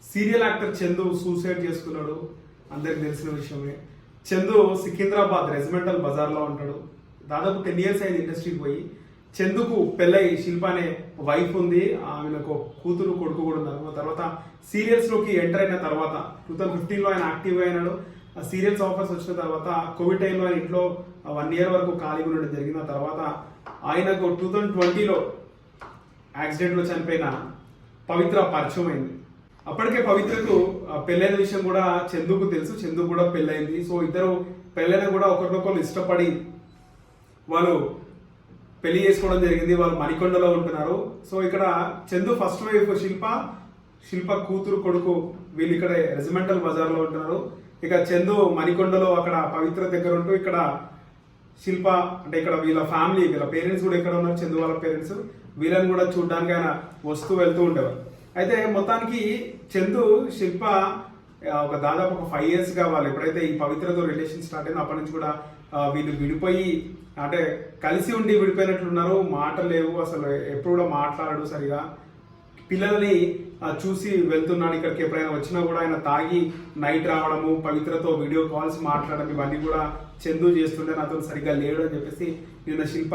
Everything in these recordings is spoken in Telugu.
సీరియల్ యాక్టర్ చందు సూసైడ్ చేసుకున్నాడు, అందరికి తెలిసిన విషయమే. చందు సికింద్రాబాద్ రెజిమెంటల్ బజార్లో ఉంటాడు. దాదాపు 10 years అయింది ఇండస్ట్రీకి పోయి. చందుకు పెళ్ళై శిల్ప అనే వైఫ్ ఉంది, ఆమెకు కూతురు కొడుకు కూడా ఉన్నారు. తర్వాత సీరియల్స్లోకి ఎంటర్ అయిన తర్వాత 2015లో ఆయన యాక్టివ్గా అయినాడు. సీరియల్స్ ఆఫర్స్ వచ్చిన తర్వాత కోవిడ్ టైంలో ఆయన ఇంట్లో 1 year వరకు ఖాళీగా ఉండడం జరిగింది. ఆ తర్వాత ఆయనకు 2020లో యాక్సిడెంట్లో చనిపోయిన పవిత్ర పరిచయం అయింది. అప్పటికే పవిత్రకు పెళ్ళైన విషయం కూడా చందుకు తెలుసు, చందు కూడా పెళ్ళైంది. సో ఇద్దరు పెళ్ళైన కూడా ఒకరినొకరు ఇష్టపడి వాళ్ళు పెళ్లి చేసుకోవడం జరిగింది. వాళ్ళు మణికొండలో ఉంటున్నారు. సో ఇక్కడ చందు ఫస్ట్ వైఫ్ శిల్ప కూతురు కొడుకు వీళ్ళు ఇక్కడ రెజిమెంటల్ బజార్లో ఉంటున్నారు. ఇక చందు మణికొండలో అక్కడ పవిత్ర దగ్గర ఉంటూ ఇక్కడ శిల్ప అంటే ఇక్కడ వీళ్ళ ఫ్యామిలీ, వీళ్ళ పేరెంట్స్ కూడా ఇక్కడ ఉన్నారు, చందు వాళ్ళ పేరెంట్స్. వీళ్ళని కూడా చూడడానికి ఆయన వస్తూ వెళ్తూ ఉండేవారు. అయితే మొత్తానికి చందు శిల్ప ఒక దాదాపు ఒక 5 yearsగా వాళ్ళు ఎప్పుడైతే ఈ పవిత్రతో రిలేషన్ స్టార్ట్ అయిందో అప్పటి నుంచి కూడా వీళ్ళు విడిపోయి అంటే కలిసి ఉండి విడిపోయినట్లున్నారు. మాటలు లేవు, అసలు ఎప్పుడు కూడా మాట్లాడడు సరిగా. పిల్లల్ని చూసి వెళ్తున్నాడు, ఇక్కడికి ఎప్పుడైనా వచ్చినా కూడా ఆయన తాగి నైట్ రావడము, పవిత్రతో వీడియో కాల్స్ మాట్లాడడం, ఇవన్నీ కూడా చందు చేస్తుండే. నాతో సరిగ్గా లేడు అని చెప్పేసి నిన్న శిల్ప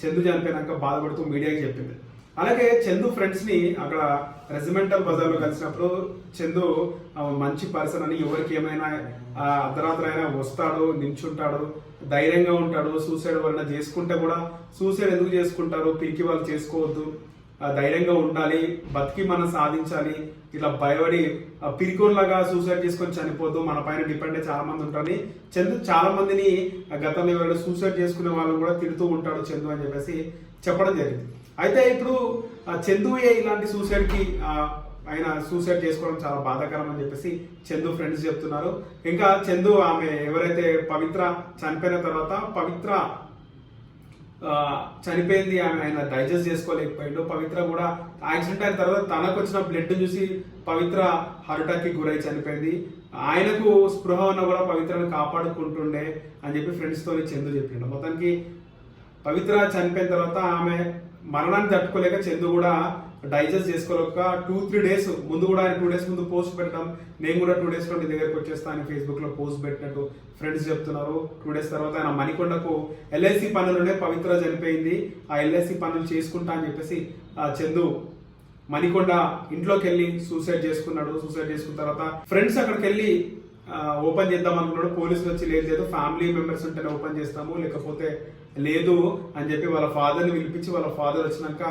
చందు చనిపోయినాక బాధపడుతూ మీడియాకి చెప్పింది. అలాగే చందు ఫ్రెండ్స్ని అక్కడ రెజిమెంటల్ బజార్లో కలిసినప్పుడు చందు మంచి పర్సన్ అని, ఎవరికి ఏమైనా అర్ధరాత్రి అయినా వస్తాడు, నిల్చుంటాడు, ధైర్యంగా ఉంటాడు. సూసైడ్ ఎవరైనా చేసుకుంటే కూడా సూసైడ్ ఎందుకు చేసుకుంటారు, పిరికి వాళ్ళు చేసుకోవద్దు, ధైర్యంగా ఉండాలి, బతికి మనం సాధించాలి, ఇట్లా భయపడి పిరికోన్లాగా సూసైడ్ చేసుకొని చనిపోద్దు, మన పైన డిపెండ్ అయ్యి చాలా మంది ఉంటారని చందు చాలా మందిని గతంలో ఎవరైనా సూసైడ్ చేసుకునే వాళ్ళని కూడా తిడుతూ ఉంటాడు చందు అని చెప్పేసి చెప్పడం జరిగింది. అయితే ఇప్పుడు చందుయే ఇలాంటి సూసైడ్కి ఆయన సూసైడ్ చేసుకోవడం చాలా బాధాకరం అని చెప్పేసి చందు ఫ్రెండ్స్ చెప్తున్నారు. ఇంకా చందు ఆమె ఎవరైతే పవిత్ర చనిపోయిన తర్వాత పవిత్ర చనిపోయింది, ఆయన డైజెస్ట్ చేసుకోలేకపోయిండు. పవిత్ర కూడా యాక్సిడెంట్ అయిన తర్వాత తనకు వచ్చిన బ్లడ్ చూసి పవిత్ర హార్ట్ అటాక్కి గురై చనిపోయింది. ఆయనకు స్పృహ ఉన్న కూడా పవిత్రను కాపాడుకుంటుండే అని చెప్పి ఫ్రెండ్స్తో చందు చెప్పిండు. మొత్తానికి పవిత్ర చనిపోయిన తర్వాత ఆమె మరణాన్ని తట్టుకోలేక చందు కూడా డైజెస్ట్ చేసుకోలేక 2-3 days ముందు కూడా ఆయన 2 days ముందు పోస్ట్ పెట్టడం, నేను కూడా 2 days నీ దగ్గరకు వచ్చేస్తా అని ఫేస్బుక్లో పోస్ట్ పెట్టినట్టు ఫ్రెండ్స్ చెప్తున్నారు. 2 days తర్వాత ఆయన మణికొండకు LIC పనులునే పవిత్ర చనిపోయింది, ఆ LIC పనులు చేసుకుంటా అని చెప్పేసి చందు మణికొండ ఇంట్లోకి వెళ్ళి సూసైడ్ చేసుకున్నాడు. సూసైడ్ చేసుకున్న తర్వాత ఫ్రెండ్స్ అక్కడికి వెళ్ళి ఓపెన్ చేద్దాం అనుకున్నాడు. పోలీసులు వచ్చి లేదు, ఫ్యామిలీ మెంబర్స్ ఉంటేనే ఓపెన్ చేస్తాము, లేకపోతే లేదు అని చెప్పి వాళ్ళ ఫాదర్ని పిలిపించి వాళ్ళ ఫాదర్ వచ్చినాక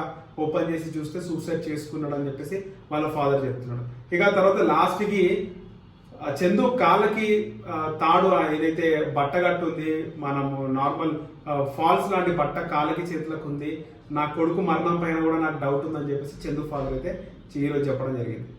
ఓపెన్ చేసి చూస్తే సూసైడ్ చేసుకున్నాడు అని చెప్పేసి వాళ్ళ ఫాదర్ చెప్తున్నాడు. ఇక తర్వాత లాస్ట్కి చందు కాళ్ళకి తాడు ఏదైతే బట్ట కట్టుంది, మనము నార్మల్ ఫాల్స్ లాంటి బట్ట కాళ్ళకి చేతులకు ఉంది, నా కొడుకు మరణం పైన కూడా నాకు డౌట్ ఉందని చెప్పేసి చందు ఫాదర్ అయితే ఈరోజు చెప్పడం జరిగింది.